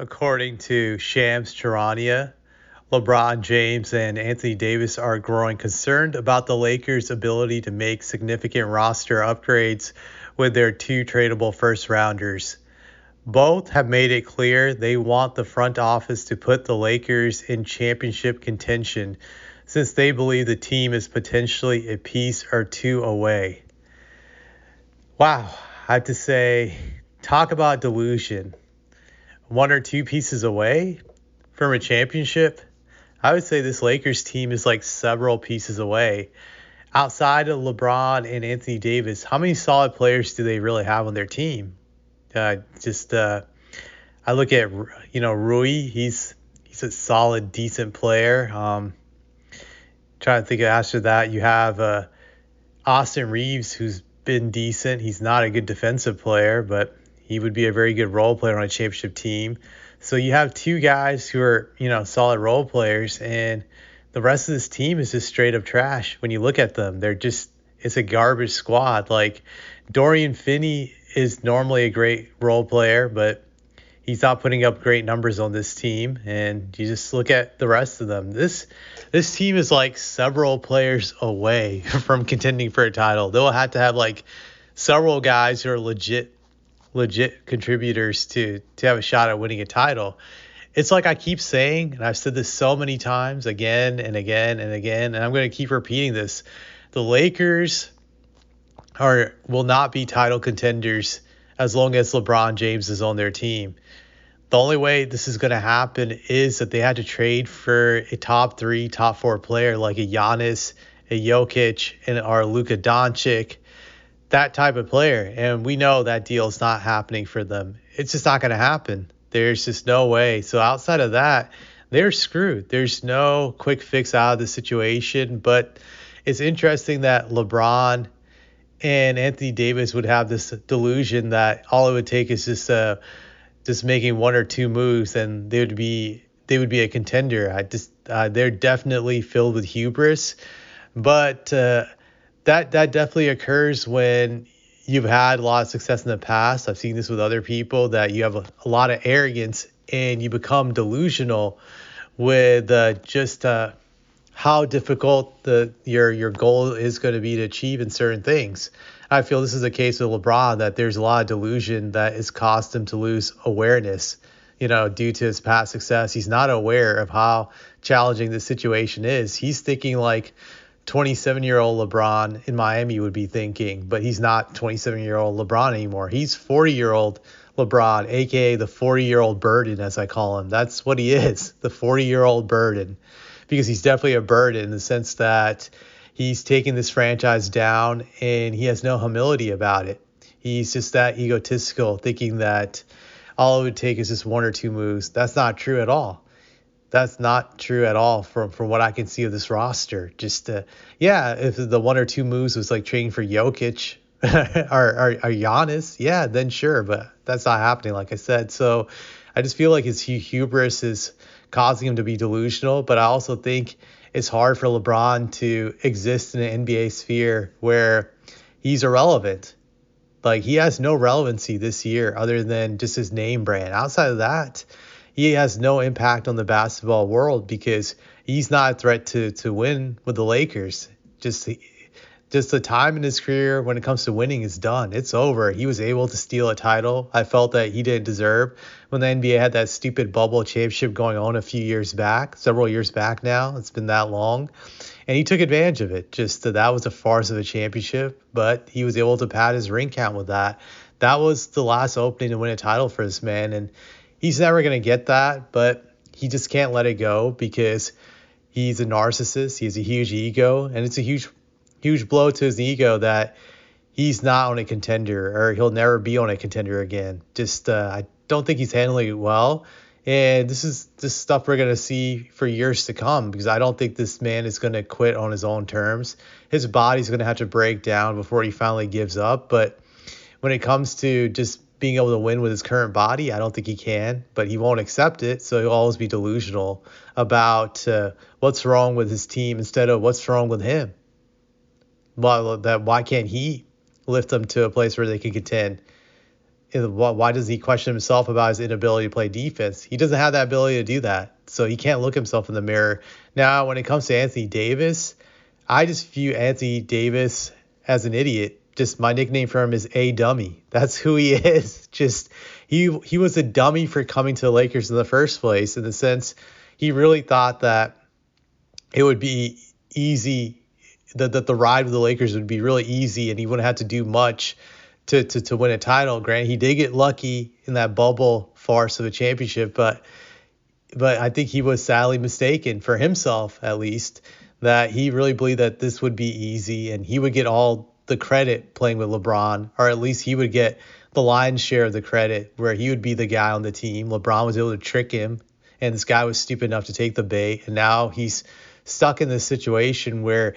According to Shams Charania, LeBron James and Anthony Davis are growing concerned about the Lakers' ability to make significant roster upgrades with their two tradable first rounders. Both have made it clear they want the front office to put the Lakers in championship contention since they believe the team is potentially a piece or two away. Wow, I have to say, talk about delusion. One or two pieces away from a championship? I would say this Lakers team is like several pieces away. Outside of LeBron and Anthony Davis, how many solid players do they really have on their team? I look at Rui. He's a solid, decent player. Trying to think of after that, you have Austin Reeves, who's been decent. He's not a good defensive player, but he would be a very good role player on a championship team. So you have two guys who are, solid role players, and the rest of this team is just straight up trash. When you look at them, it's a garbage squad. Like Dorian Finney is normally a great role player, but he's not putting up great numbers on this team. And you just look at the rest of them. This team is like several players away from contending for a title. They'll have to have like several guys who are legit contributors to have a shot at winning a title. It's like I keep saying, and I've said this so many times again and again and again, and I'm going to keep repeating this. The Lakers will not be title contenders as long as LeBron James is on their team. The only way this is going to happen is that they had to trade for a top 3, top 4 player like a Giannis, a Jokic, or Luka Doncic, that type of player. And we know that deal is not happening for them. It's just not going to happen. There's just no way. So outside of that, they're screwed. There's no quick fix out of the situation. But it's interesting that LeBron and Anthony Davis would have this delusion that all it would take is just making one or two moves and they would be a contender. They're definitely filled with hubris, but that definitely occurs when you've had a lot of success in the past. I've seen this with other people, that you have a lot of arrogance and you become delusional with just how difficult your goal is going to be to achieve in certain things. I feel this is a case with LeBron, that there's a lot of delusion that has caused him to lose awareness, due to his past success. He's not aware of how challenging the situation is. He's thinking like 27-year-old LeBron in Miami would be thinking, but he's not 27-year-old LeBron anymore. He's 40-year-old LeBron, aka the 40-year-old burden, as I call him. That's what he is, the 40-year-old burden, because he's definitely a burden in the sense that he's taking this franchise down and he has no humility about it. He's just that egotistical, thinking that all it would take is just one or two moves. That's not true at all. That's not true at all from what I can see of this roster. Just, if the one or two moves was like trading for Jokic or Giannis, yeah, then sure. But that's not happening, like I said. So I just feel like his hubris is causing him to be delusional. But I also think it's hard for LeBron to exist in an NBA sphere where he's irrelevant. Like, he has no relevancy this year other than just his name brand. Outside of that, he has no impact on the basketball world because he's not a threat to win with the Lakers. Just the time in his career when it comes to winning is done. It's over. He was able to steal a title I felt that he didn't deserve when the NBA had that stupid bubble championship going on several years back now. It's been that long. And he took advantage of it. That was a farce of a championship, but he was able to pad his ring count with that. That was the last opening to win a title for this man. And he's never going to get that, but he just can't let it go because he's a narcissist. He has a huge ego, and it's a huge blow to his ego that he's not on a contender, or he'll never be on a contender again. I don't think he's handling it well. And this is stuff we're going to see for years to come, because I don't think this man is going to quit on his own terms. His body's going to have to break down before he finally gives up. But when it comes to just being able to win with his current body, I don't think he can, but he won't accept it. So he'll always be delusional about what's wrong with his team instead of what's wrong with him. Why can't he lift them to a place where they can contend? Why does he question himself about his inability to play defense? He doesn't have that ability to do that. So he can't look himself in the mirror. Now, when it comes to Anthony Davis, I just view Anthony Davis as an idiot. Just my nickname for him is A Dummy. That's who he is. Just he was a dummy for coming to the Lakers in the first place, in the sense he really thought that it would be easy, that the ride with the Lakers would be really easy and he wouldn't have to do much to win a title. Granted, he did get lucky in that bubble farce of a championship, but I think he was sadly mistaken, for himself at least, that he really believed that this would be easy and he would get all the credit playing with LeBron, or at least he would get the lion's share of the credit, where he would be the guy on the team. LeBron was able to trick him, and this guy was stupid enough to take the bait, and now he's stuck in this situation where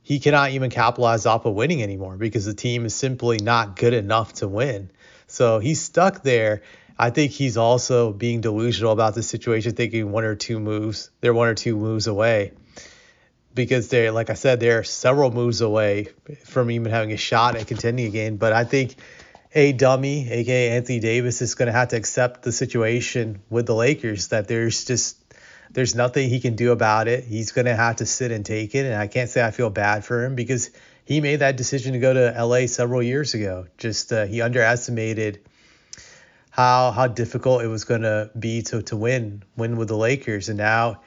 he cannot even capitalize off of winning anymore because the team is simply not good enough to win. So he's stuck there. I think he's also being delusional about the situation, thinking they're one or two moves away, because they're, like I said, they're several moves away from even having a shot at contending again. But I think A Dummy, aka Anthony Davis, is going to have to accept the situation with the Lakers, that there's nothing he can do about it. He's going to have to sit and take it. And I can't say I feel bad for him, because he made that decision to go to LA several years ago. Just he underestimated how difficult it was going to be to win with the Lakers. And now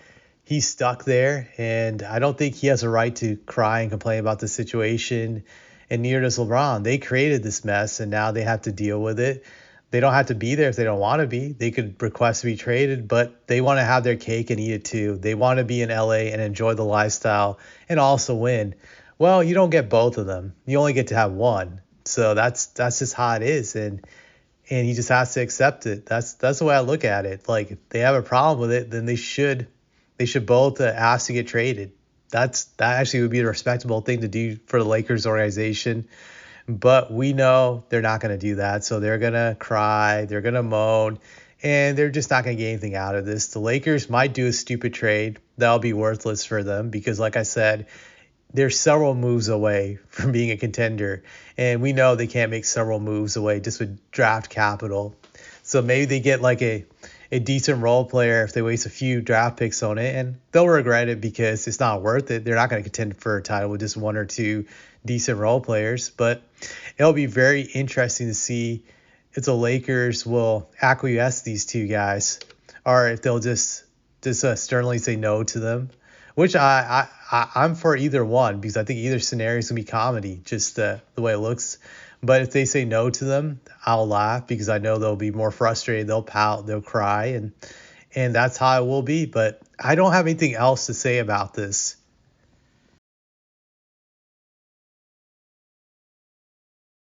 he's stuck there. And I don't think he has a right to cry and complain about the situation. And neither does LeBron. They created this mess, and now they have to deal with it. They don't have to be there if they don't want to be. They could request to be traded, but they want to have their cake and eat it too. They want to be in LA and enjoy the lifestyle and also win. Well, you don't get both of them. You only get to have one. So that's just how it is, and he just has to accept it. That's the way I look at it. Like, if they have a problem with it, then they should both ask to get traded. That actually would be a respectable thing to do for the Lakers organization. But we know they're not going to do that. So they're going to cry, they're going to moan, and they're just not going to get anything out of this. The Lakers might do a stupid trade. That'll be worthless for them because, like I said, they're several moves away from being a contender. And we know they can't make several moves away just with draft capital. So maybe they get like a decent role player if they waste a few draft picks on it, and they'll regret it because it's not worth it. They're not going to contend for a title with just one or two decent role players. But it'll be very interesting to see if the Lakers will acquiesce these two guys, or if they'll just sternly say no to them, which I'm for either one, because I think either scenario is going to be comedy, just the way it looks. But if they say no to them, I'll laugh because I know they'll be more frustrated. They'll pout, they'll cry, and that's how it will be. But I don't have anything else to say about this.